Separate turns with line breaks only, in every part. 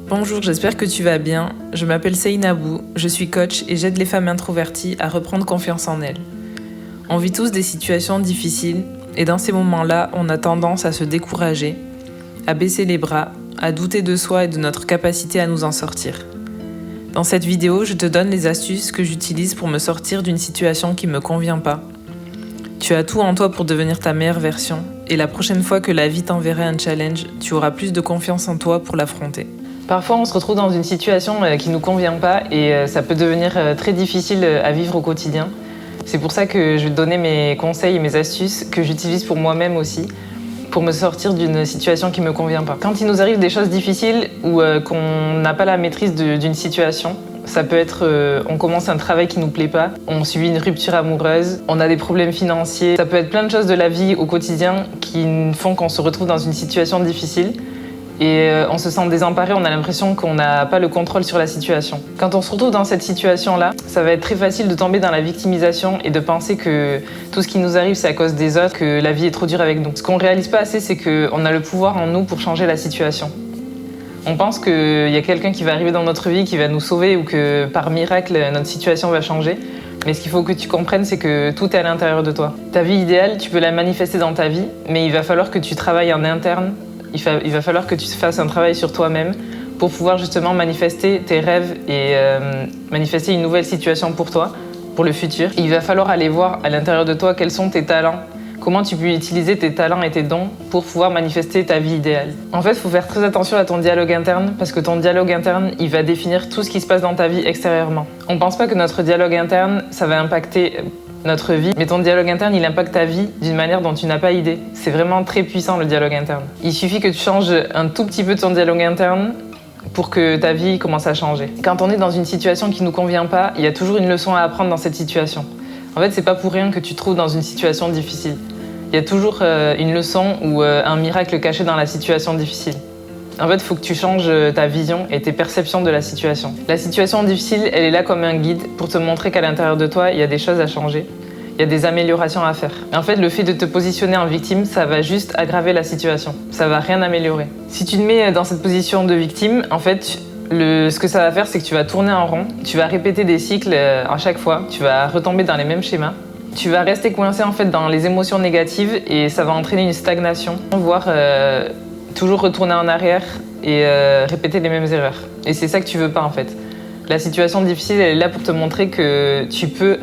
Bonjour, j'espère que tu vas bien. Je m'appelle Seynabou, je suis coach et j'aide les femmes introverties à reprendre confiance en elles. On vit tous des situations difficiles et dans ces moments-là, on a tendance à se décourager, à baisser les bras, à douter de soi et de notre capacité à nous en sortir. Dans cette vidéo, je te donne les astuces que j'utilise pour me sortir d'une situation qui ne me convient pas. Tu as tout en toi pour devenir ta meilleure version et la prochaine fois que la vie t'enverra un challenge, tu auras plus de confiance en toi pour l'affronter. Parfois, on se retrouve dans une situation qui ne nous convient pas et ça peut devenir très difficile à vivre au quotidien. C'est pour ça que je vais te donner mes conseils et mes astuces que j'utilise pour moi-même aussi, pour me sortir d'une situation qui ne me convient pas. Quand il nous arrive des choses difficiles ou qu'on n'a pas la maîtrise d'une situation, ça peut être on commence un travail qui ne nous plaît pas, on subit une rupture amoureuse, on a des problèmes financiers, ça peut être plein de choses de la vie au quotidien qui font qu'on se retrouve dans une situation difficile. Et on se sent désemparé, on a l'impression qu'on n'a pas le contrôle sur la situation. Quand on se retrouve dans cette situation-là, ça va être très facile de tomber dans la victimisation et de penser que tout ce qui nous arrive, c'est à cause des autres, que la vie est trop dure avec nous. Ce qu'on ne réalise pas assez, c'est qu'on a le pouvoir en nous pour changer la situation. On pense qu'il y a quelqu'un qui va arriver dans notre vie, qui va nous sauver ou que par miracle, notre situation va changer. Mais ce qu'il faut que tu comprennes, c'est que tout est à l'intérieur de toi. Ta vie idéale, tu peux la manifester dans ta vie, mais il va falloir que tu travailles en interne. Il va falloir que tu fasses un travail sur toi-même pour pouvoir justement manifester tes rêves et manifester une nouvelle situation pour toi, pour le futur. Il va falloir aller voir à l'intérieur de toi quels sont tes talents, comment tu peux utiliser tes talents et tes dons pour pouvoir manifester ta vie idéale. En fait, il faut faire très attention à ton dialogue interne parce que ton dialogue interne, il va définir tout ce qui se passe dans ta vie extérieurement. On ne pense pas que notre dialogue interne, ça va impacter notre vie, mais ton dialogue interne, il impacte ta vie d'une manière dont tu n'as pas idée. C'est vraiment très puissant, le dialogue interne. Il suffit que tu changes un tout petit peu de ton dialogue interne pour que ta vie commence à changer. Quand on est dans une situation qui ne nous convient pas, il y a toujours une leçon à apprendre dans cette situation. En fait, c'est pas pour rien que tu te trouves dans une situation difficile. Il y a toujours une leçon ou un miracle caché dans la situation difficile. En fait, il faut que tu changes ta vision et tes perceptions de la situation. La situation difficile, elle est là comme un guide pour te montrer qu'à l'intérieur de toi, il y a des choses à changer. Il y a des améliorations à faire. En fait, le fait de te positionner en victime, ça va juste aggraver la situation. Ça va rien améliorer. Si tu te mets dans cette position de victime, en fait, ce que ça va faire, c'est que tu vas tourner en rond. Tu vas répéter des cycles à chaque fois. Tu vas retomber dans les mêmes schémas. Tu vas rester coincé en fait dans les émotions négatives et ça va entraîner une stagnation, voire toujours retourner en arrière et répéter les mêmes erreurs. Et c'est ça que tu veux pas en fait. La situation difficile, elle est là pour te montrer que tu peux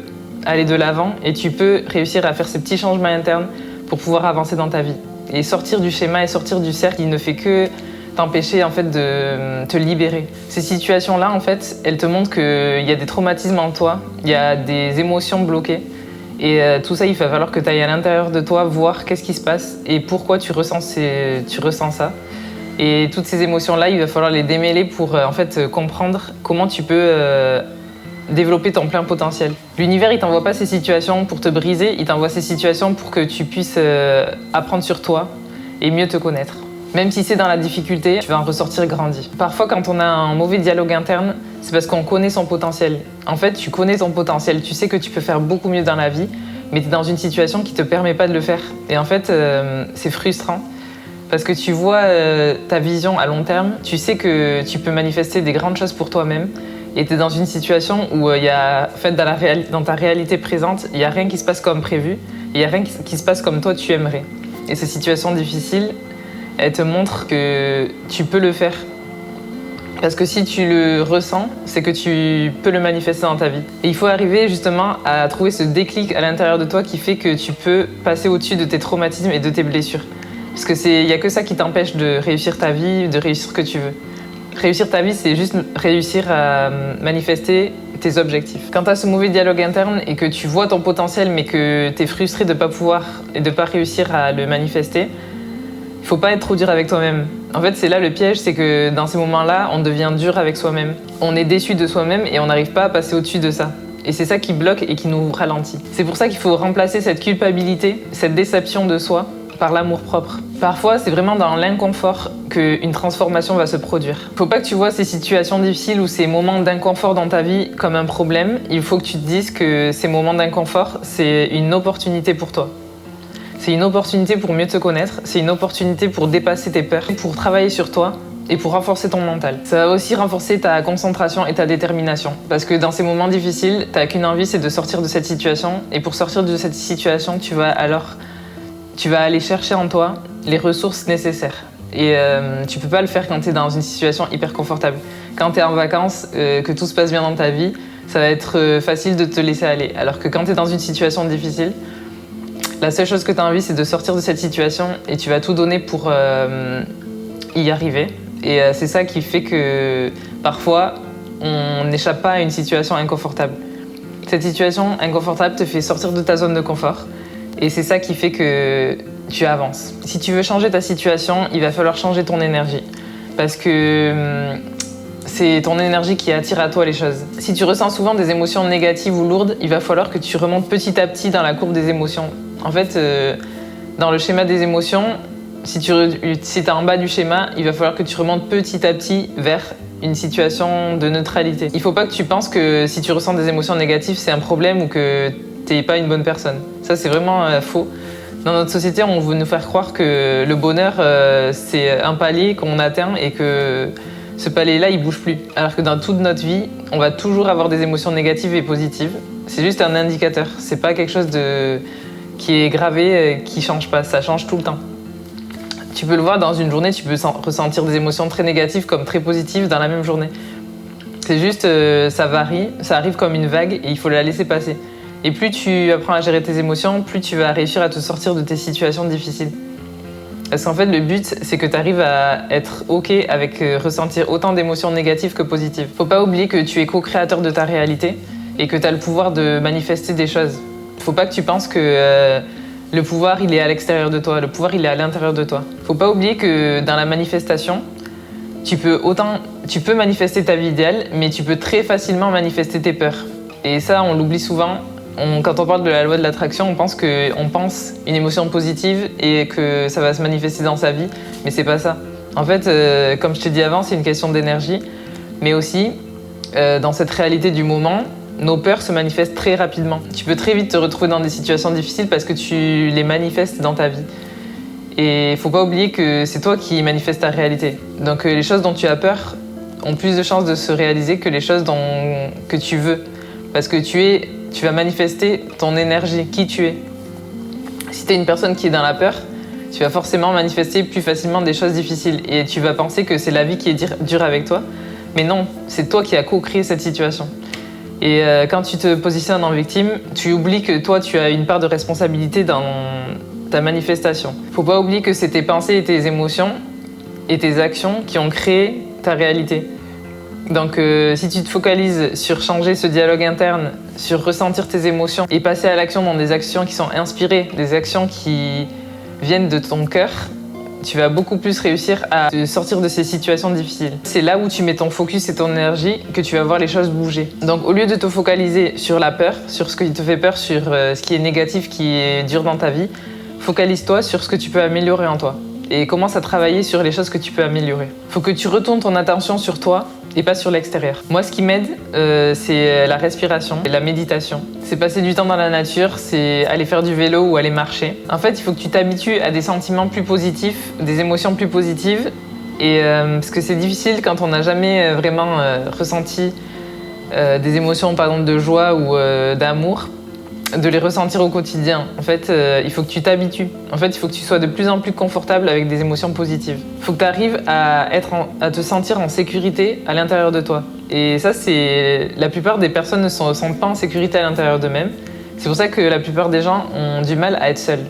aller de l'avant et tu peux réussir à faire ces petits changements internes pour pouvoir avancer dans ta vie. Et sortir du schéma et sortir du cercle, il ne fait que t'empêcher en fait de te libérer. Ces situations-là, en fait, elles te montrent qu'il y a des traumatismes en toi, il y a des émotions bloquées. Et tout ça, il va falloir que tu ailles à l'intérieur de toi voir qu'est-ce qui se passe et pourquoi tu ressens ça. Et toutes ces émotions-là, il va falloir les démêler pour en fait comprendre comment tu peux développer ton plein potentiel. L'univers, il t'envoie pas ces situations pour te briser, il t'envoie ces situations pour que tu puisses apprendre sur toi et mieux te connaître. Même si c'est dans la difficulté, tu vas en ressortir grandi. Parfois, quand on a un mauvais dialogue interne, c'est parce qu'on connaît son potentiel. En fait, tu connais ton potentiel, tu sais que tu peux faire beaucoup mieux dans la vie, mais tu es dans une situation qui ne te permet pas de le faire. Et en fait, c'est frustrant parce que tu vois ta vision à long terme, tu sais que tu peux manifester des grandes choses pour toi-même et tu es dans une situation où il y a, en fait, dans ta réalité présente, il n'y a rien qui se passe comme prévu, il n'y a rien qui se passe comme toi tu aimerais. Et ces situations difficiles, elles te montrent que tu peux le faire. Parce que si tu le ressens, c'est que tu peux le manifester dans ta vie. Et il faut arriver justement à trouver ce déclic à l'intérieur de toi qui fait que tu peux passer au-dessus de tes traumatismes et de tes blessures. Parce qu'il n'y a que ça qui t'empêche de réussir ta vie, de réussir ce que tu veux. Réussir ta vie, c'est juste réussir à manifester tes objectifs. Quand tu as ce mauvais dialogue interne et que tu vois ton potentiel mais que tu es frustré de ne pas pouvoir et de ne pas réussir à le manifester, il faut pas être trop dur avec toi-même. En fait, c'est là le piège, c'est que dans ces moments-là, on devient dur avec soi-même. On est déçu de soi-même et on n'arrive pas à passer au-dessus de ça. Et c'est ça qui bloque et qui nous ralentit. C'est pour ça qu'il faut remplacer cette culpabilité, cette déception de soi, par l'amour-propre. Parfois, c'est vraiment dans l'inconfort qu'une transformation va se produire. Faut pas que tu vois ces situations difficiles ou ces moments d'inconfort dans ta vie comme un problème. Il faut que tu te dises que ces moments d'inconfort, c'est une opportunité pour toi. C'est une opportunité pour mieux te connaître, c'est une opportunité pour dépasser tes peurs, pour travailler sur toi et pour renforcer ton mental. Ça va aussi renforcer ta concentration et ta détermination. Parce que dans ces moments difficiles, t'as qu'une envie, c'est de sortir de cette situation. Et pour sortir de cette situation, tu vas aller chercher en toi les ressources nécessaires. Et tu peux pas le faire quand t'es dans une situation hyper confortable. Quand t'es en vacances, que tout se passe bien dans ta vie, ça va être facile de te laisser aller. Alors que quand t'es dans une situation difficile, la seule chose que t'as envie, c'est de sortir de cette situation et tu vas tout donner pour y arriver. Et c'est ça qui fait que parfois, on n'échappe pas à une situation inconfortable. Cette situation inconfortable te fait sortir de ta zone de confort. Et c'est ça qui fait que tu avances. Si tu veux changer ta situation, il va falloir changer ton énergie. Parce que c'est ton énergie qui attire à toi les choses. Si tu ressens souvent des émotions négatives ou lourdes, il va falloir que tu remontes petit à petit dans la courbe des émotions. En fait, dans le schéma des émotions, si tu es en bas du schéma, il va falloir que tu remontes petit à petit vers une situation de neutralité. Il ne faut pas que tu penses que si tu ressens des émotions négatives, c'est un problème ou que tu n'es pas une bonne personne. Ça, c'est vraiment faux. Dans notre société, on veut nous faire croire que le bonheur, c'est un palier qu'on atteint et que ce palier-là, il bouge plus. Alors que dans toute notre vie, on va toujours avoir des émotions négatives et positives. C'est juste un indicateur. C'est pas quelque chose qui est gravé, qui change pas. Ça change tout le temps. Tu peux le voir dans une journée, tu peux ressentir des émotions très négatives comme très positives dans la même journée. C'est juste, ça varie, ça arrive comme une vague et il faut la laisser passer. Et plus tu apprends à gérer tes émotions, plus tu vas réussir à te sortir de tes situations difficiles. Parce qu'en fait, le but, c'est que tu arrives à être OK avec ressentir autant d'émotions négatives que positives. Faut pas oublier que tu es co-créateur de ta réalité et que tu as le pouvoir de manifester des choses. Faut pas que tu penses que le pouvoir, il est à l'extérieur de toi. Le pouvoir, il est à l'intérieur de toi. Faut pas oublier que dans la manifestation, tu peux manifester ta vie idéale, mais tu peux très facilement manifester tes peurs. Et ça, on l'oublie souvent. Quand on parle de la loi de l'attraction, on pense une émotion positive et que ça va se manifester dans sa vie, mais c'est pas ça. En fait, comme je t'ai dit avant, c'est une question d'énergie, mais aussi, dans cette réalité du moment, nos peurs se manifestent très rapidement. Tu peux très vite te retrouver dans des situations difficiles parce que tu les manifestes dans ta vie. Et il faut pas oublier que c'est toi qui manifestes ta réalité. Donc les choses dont tu as peur ont plus de chances de se réaliser que les choses que tu veux. Parce que tu vas manifester ton énergie, qui tu es. Si tu es une personne qui est dans la peur, tu vas forcément manifester plus facilement des choses difficiles. Et tu vas penser que c'est la vie qui est dure avec toi. Mais non, c'est toi qui as co-créé cette situation. Et quand tu te positionnes en victime, tu oublies que toi, tu as une part de responsabilité dans ta manifestation. Faut pas oublier que c'est tes pensées et tes émotions et tes actions qui ont créé ta réalité. Donc si tu te focalises sur changer ce dialogue interne, sur ressentir tes émotions et passer à l'action dans des actions qui sont inspirées, des actions qui viennent de ton cœur, tu vas beaucoup plus réussir à te sortir de ces situations difficiles. C'est là où tu mets ton focus et ton énergie que tu vas voir les choses bouger. Donc au lieu de te focaliser sur la peur, sur ce qui te fait peur, sur ce qui est négatif, qui est dur dans ta vie, focalise-toi sur ce que tu peux améliorer en toi. Et commence à travailler sur les choses que tu peux améliorer. Faut que tu retournes ton attention sur toi et pas sur l'extérieur. Moi, ce qui m'aide, c'est la respiration et la méditation. C'est passer du temps dans la nature, c'est aller faire du vélo ou aller marcher. En fait, il faut que tu t'habitues à des sentiments plus positifs, des émotions plus positives. Et parce que c'est difficile quand on n'a jamais vraiment ressenti des émotions, par exemple, de joie ou d'amour, de les ressentir au quotidien. En fait, il faut que tu t'habitues. En fait, il faut que tu sois de plus en plus confortable avec des émotions positives. Il faut que tu arrives à te sentir en sécurité à l'intérieur de toi. Et ça, la plupart des personnes ne se sentent pas en sécurité à l'intérieur d'eux-mêmes. C'est pour ça que la plupart des gens ont du mal à être seuls,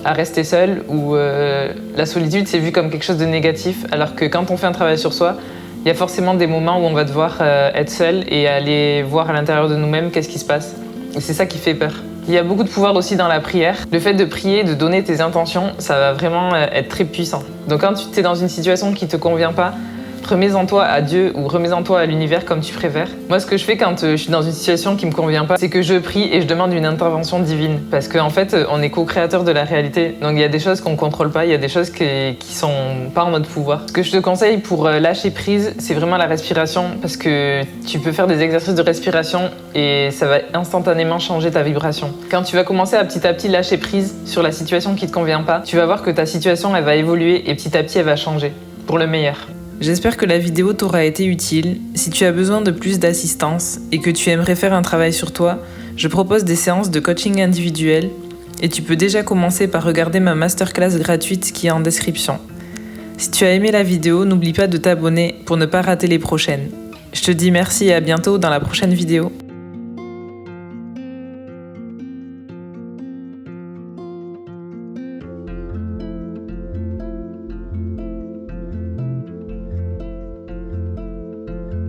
à rester seuls, ou la solitude, c'est vu comme quelque chose de négatif, alors que quand on fait un travail sur soi, il y a forcément des moments où on va devoir être seul et aller voir à l'intérieur de nous-mêmes qu'est-ce qui se passe. Et c'est ça qui fait peur. Il y a beaucoup de pouvoir aussi dans la prière. Le fait de prier, de donner tes intentions, ça va vraiment être très puissant. Donc quand tu es dans une situation qui ne te convient pas, remets-en toi à Dieu ou remets-en toi à l'univers comme tu préfères. Moi, ce que je fais quand je suis dans une situation qui me convient pas, c'est que je prie et je demande une intervention divine. Parce qu'en fait, on est co-créateur de la réalité. Donc il y a des choses qu'on contrôle pas, il y a des choses qui sont pas en notre pouvoir. Ce que je te conseille pour lâcher prise, c'est vraiment la respiration, parce que tu peux faire des exercices de respiration et ça va instantanément changer ta vibration. Quand tu vas commencer à petit lâcher prise sur la situation qui te convient pas, tu vas voir que ta situation, elle va évoluer et petit à petit, elle va changer pour le meilleur. J'espère que la vidéo t'aura été utile. Si tu as besoin de plus d'assistance et que tu aimerais faire un travail sur toi, je propose des séances de coaching individuel et tu peux déjà commencer par regarder ma masterclass gratuite qui est en description. Si tu as aimé la vidéo, n'oublie pas de t'abonner pour ne pas rater les prochaines. Je te dis merci et à bientôt dans la prochaine vidéo.